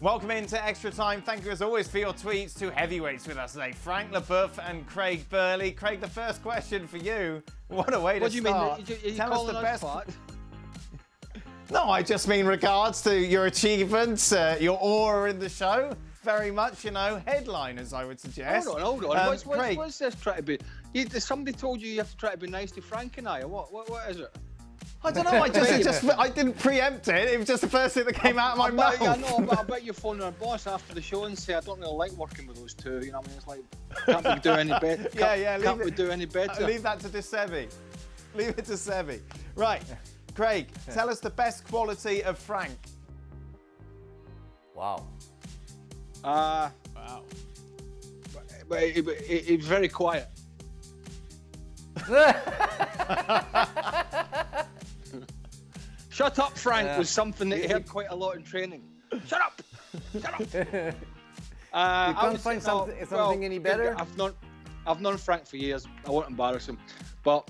Welcome into Extra Time. Thank you as always for your tweets. Two heavyweights with us today, Frank Leboeuf and Craig Burley. Craig, the first question for you. What a way to start. What do you mean? Tell us the best. Fat? No, I just mean regards to your achievements, your aura in the show. Very much, headliners, I would suggest. Hold on. Craig, What's this try to be? Somebody told you have to try to be nice to Frank and I, or what? What is it? I don't know. I didn't preempt it. It was just the first thing that came out of my mouth. I know, but I bet you're phoning our boss after the show and say, I don't really like working with those two. You know what I mean? It's like, can't we do any better? Can't we do any better? Leave that to Sevi. Leave it to Sevi. Right, Craig, tell us the best quality of Frank. Wow. Wow. But he was very quiet. Shut up, Frank, was something that he heard quite a lot in training. Shut up! Shut up! You can't find something any better? I've known Frank for years. I won't embarrass him. But,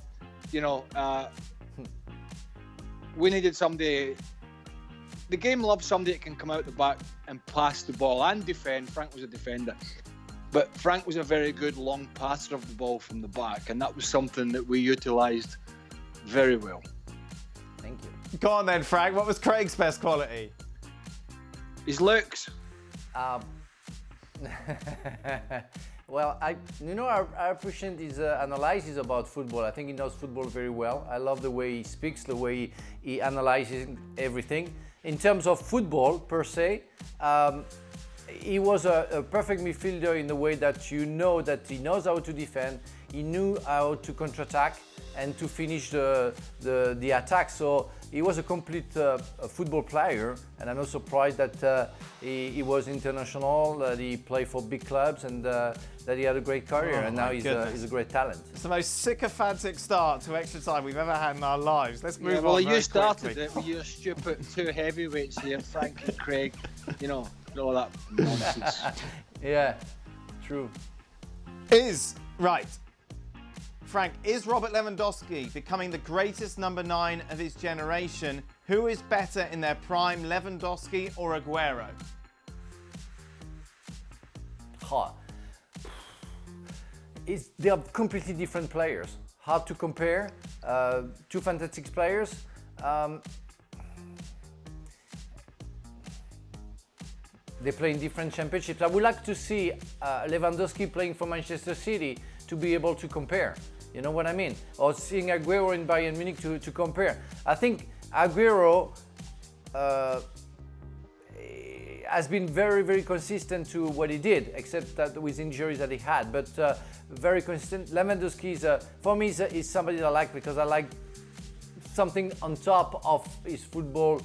we needed somebody. The game loves somebody that can come out the back and pass the ball and defend. Frank was a defender. But Frank was a very good long passer of the ball from the back, and that was something that we utilised very well. Thank you. Go on then, Frank. What was Craig's best quality? His looks. Well, I appreciate his analysis about football. I think he knows football very well. I love the way he speaks, the way he analyzes everything. In terms of football per se, he was a perfect midfielder in the way that you know that he knows how to defend, he knew how to counter-attack and to finish the attack. So he was a complete football player, and I'm not surprised that he was international, that he played for big clubs, and that he had a great career, and now he's a great talent. It's the most sycophantic start to Extra Time we've ever had in our lives. Let's move on. Well, you started quickly. it with your stupid two heavyweights here, Frank and Craig. All that nonsense. Yeah, true. Frank, is Robert Lewandowski becoming the greatest number 9 of his generation? Who is better in their prime, Lewandowski or Aguero? They are completely different players. Hard to compare. Two fantastic players. They play in different championships. I would like to see Lewandowski playing for Manchester City to be able to compare. You know what I mean? Or seeing Aguero in Bayern Munich to compare. I think Aguero has been very, very consistent to what he did, except that with injuries that he had. But very consistent. Lewandowski for me is somebody that I like because I like something on top of his football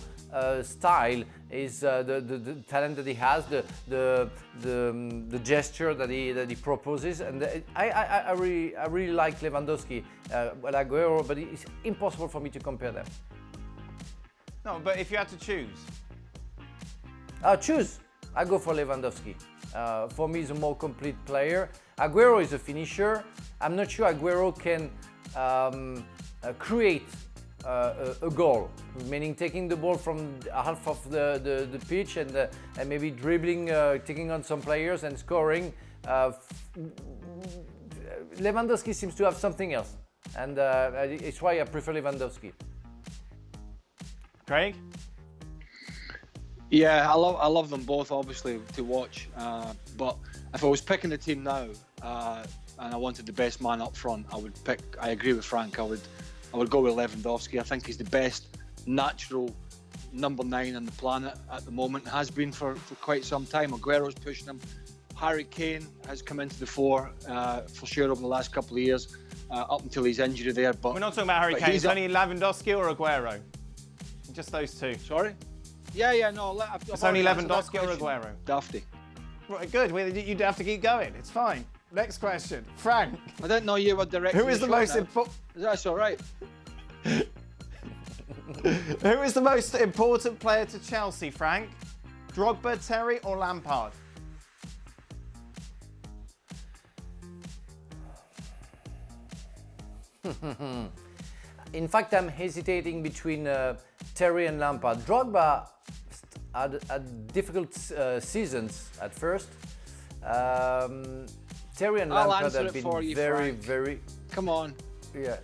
style is the talent that he has, the gesture that he proposes, and I really like Lewandowski, Aguero, but it's impossible for me to compare them. No, but if you had to choose, I go for Lewandowski. For me, he's a more complete player. Aguero is a finisher. I'm not sure Aguero can create a goal, meaning taking the ball from half of the pitch and maybe dribbling, taking on some players and scoring. Lewandowski seems to have something else, and it's why I prefer Lewandowski. Craig? Yeah, I love them both, obviously, to watch. But if I was picking the team now, and I wanted the best man up front, I agree with Frank. I would go with Lewandowski. I think he's the best natural number 9 on the planet at the moment. Has been for quite some time. Aguero's pushing him. Harry Kane has come into the fore for sure over the last couple of years, up until his injury there. But we're not talking about Harry Kane. It's only Lewandowski or Aguero. Just those two. Sorry? Yeah, no. It's only Lewandowski or Aguero. Dafty. Right, good. You'd have to keep going. It's fine. Next question. Frank. I didn't know you were directing. Who is the most important? That's all right. Who is the most important player to Chelsea, Frank? Drogba, Terry or Lampard? In fact, I'm hesitating between Terry and Lampard. Drogba had difficult seasons at first. Terry and I'll Lampard answer have it for been you, very, Frank. very. Come on. Yeah.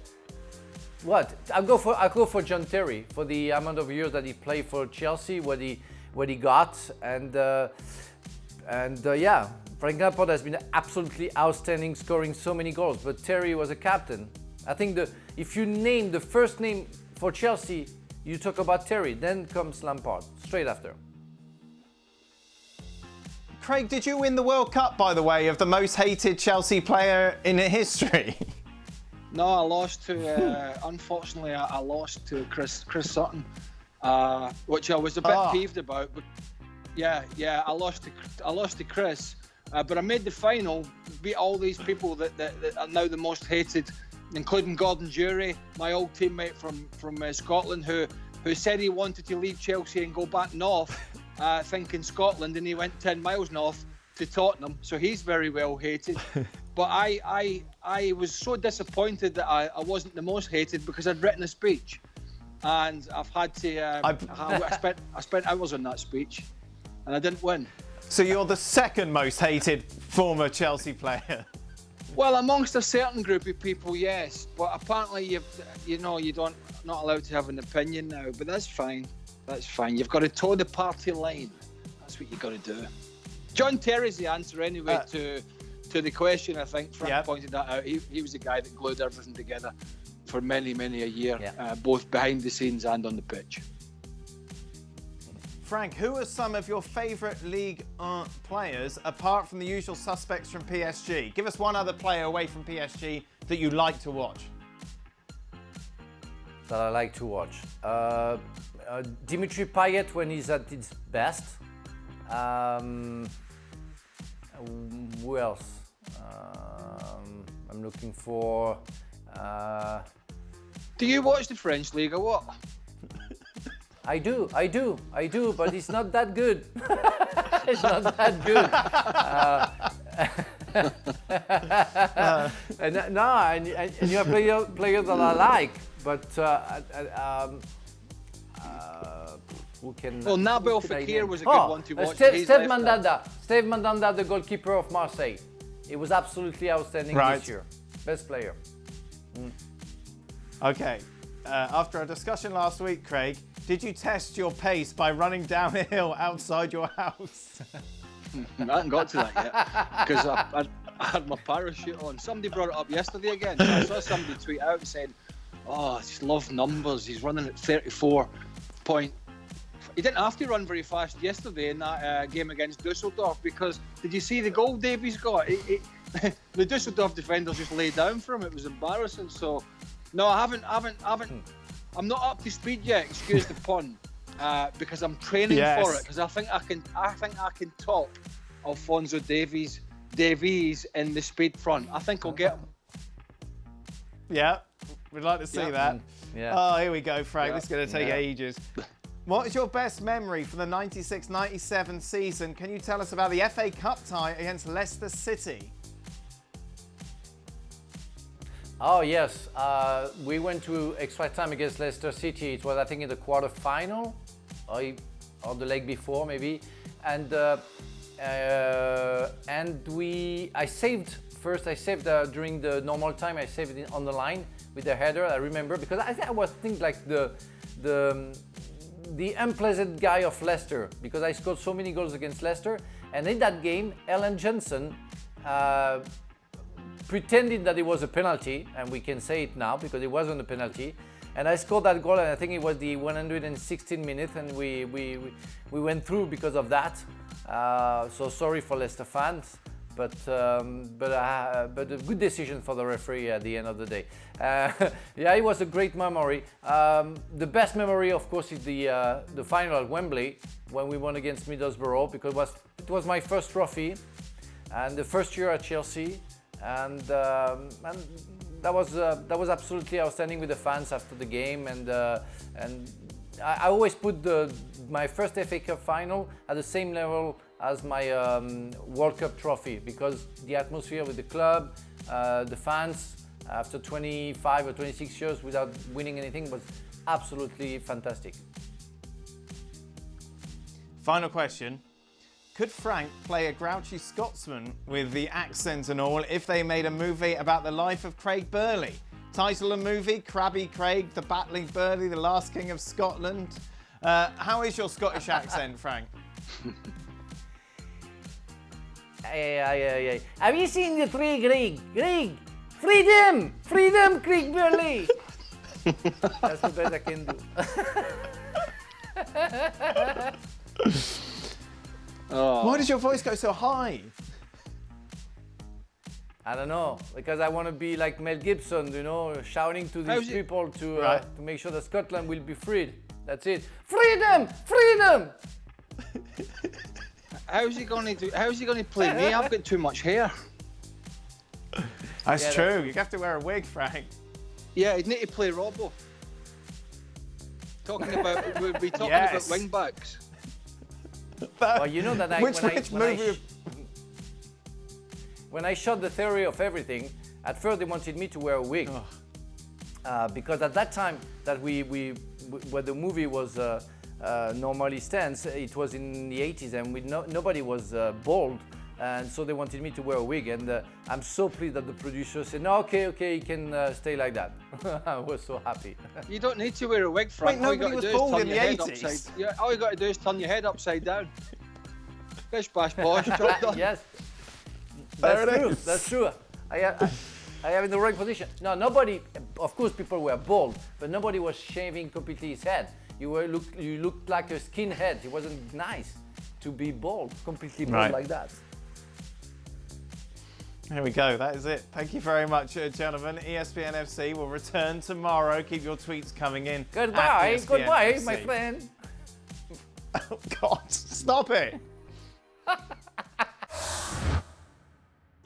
What? I'll go for John Terry for the amount of years that he played for Chelsea, what he got, and yeah, Frank Lampard has been absolutely outstanding, scoring so many goals. But Terry was a captain. I think if you name the first name for Chelsea, you talk about Terry, then comes Lampard straight after. Craig, did you win the World Cup, by the way, of the most hated Chelsea player in history? No, I lost to. Unfortunately, I lost to Chris Sutton, which I was a bit peeved about. But yeah, I lost to Chris. But I made the final, beat all these people that are now the most hated, including Gordon Jury, my old teammate from Scotland, who said he wanted to leave Chelsea and go back north, thinking Scotland, and he went 10 miles north to Tottenham. So he's very well hated. But I was so disappointed that I wasn't the most hated because I'd written a speech, and I've had to. I spent hours on that speech, and I didn't win. So you're the second most hated former Chelsea player. Well, amongst a certain group of people, yes. But apparently, you don't not allowed to have an opinion now. But that's fine. That's fine. You've got to toe the party line. That's what you've got to do. John Terry's the answer anyway to the question. I think Frank pointed that out. He was the guy that glued everything together for many a year, both behind the scenes and on the pitch. Frank, who are some of your favourite Ligue 1 players apart from the usual suspects from PSG? Give us one other player away from PSG that you like to watch. That I like to watch. Dimitri Payet when he's at his best. Who else? I'm looking for. Do you watch the French League or what? I do, but it's not that good. It's not that good. And you have players that I like, but who can? Well, Nabil Fekir was a good one to watch. Steve Mandanda, the goalkeeper of Marseille. He was absolutely outstanding this year. Best player. Okay. After our discussion last week, Craig, did you test your pace by running down a hill outside your house? I haven't got to that yet because I had my parachute on. Somebody brought it up yesterday again. So I saw somebody tweet out saying, "Oh, I just love numbers. He's running at 34 point." He didn't have to run very fast yesterday in that game against Dusseldorf because did you see the goal Davies got? The Dusseldorf defenders just laid down for him. It was embarrassing. So, no, I haven't. I'm not up to speed yet. Excuse the pun, because I'm training for it. Because I think I can top Alphonso Davies in the speed front. I think I'll get him. Yeah, we'd like to see that. Yeah. Oh, here we go, Frank. This is going to take ages. What is your best memory from the 96-97 season? Can you tell us about the FA Cup tie against Leicester City? Oh yes, we went to extra time against Leicester City. It was, I think, in the quarter-final or the leg before maybe, and I saved during the normal time. I saved it on the line with the header. I remember because I was thinking like the unpleasant guy of Leicester because I scored so many goals against Leicester, and in that game, Alan Johnson. Pretending that it was a penalty, and we can say it now because it wasn't a penalty, and I scored that goal, and I think it was the 116th minute, and we went through because of that. So sorry for Leicester fans, but a good decision for the referee at the end of the day. Yeah, it was a great memory. The best memory, of course, is the final at Wembley when we won against Middlesbrough because it was my first trophy and the first year at Chelsea. And that was absolutely outstanding with the fans after the game, and I always put my first FA Cup final at the same level as my World Cup trophy because the atmosphere with the club, the fans after 25 or 26 years without winning anything was absolutely fantastic. Final question. Could Frank play a grouchy Scotsman with the accent and all if they made a movie about the life of Craig Burley? Title of the movie, Crabby Craig, the Battling Burley, the Last King of Scotland. How is your Scottish accent, Frank? Have you seen the tree, Greg? Greg! Freedom! Freedom, Craig Burley! That's the best I can do. Why does your voice go so high? I don't know, because I want to be like Mel Gibson, you know, shouting to these people to make sure that Scotland will be freed. That's it. Freedom! Freedom! How's he going to play me? I've got too much hair. That's true. You have to wear a wig, Frank. Yeah, he'd need to play Robbo. We'll be talking about wing backs. Well, you know that when I shot the Theory of Everything, at first they wanted me to wear a wig. Because at that time that where the movie was normally stands, it was in the 80s and nobody was bald. And so they wanted me to wear a wig, and I'm so pleased that the producer said, no, okay, you can stay like that. I was so happy. You don't need to wear a wig, Frank. Wait, nobody was bald in the 80s. All you got to do is turn your head upside down. Bish, bash, bosh, job done. Yes, that's true. That's true. I am in the right position. No, nobody. Of course, people were bald, but nobody was shaving completely his head. You looked like a skinhead. It wasn't nice to be bald, completely bald like that. There we go. That is it. Thank you very much, gentlemen. ESPN FC will return tomorrow. Keep your tweets coming in. Goodbye, goodbye, my friend. Oh God! Stop it.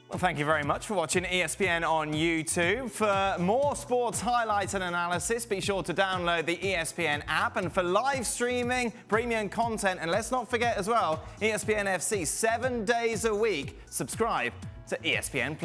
Well, thank you very much for watching ESPN on YouTube. For more sports highlights and analysis, be sure to download the ESPN app. And for live streaming, premium content, and let's not forget as well, ESPN FC 7 days a week. Subscribe to ESPN+.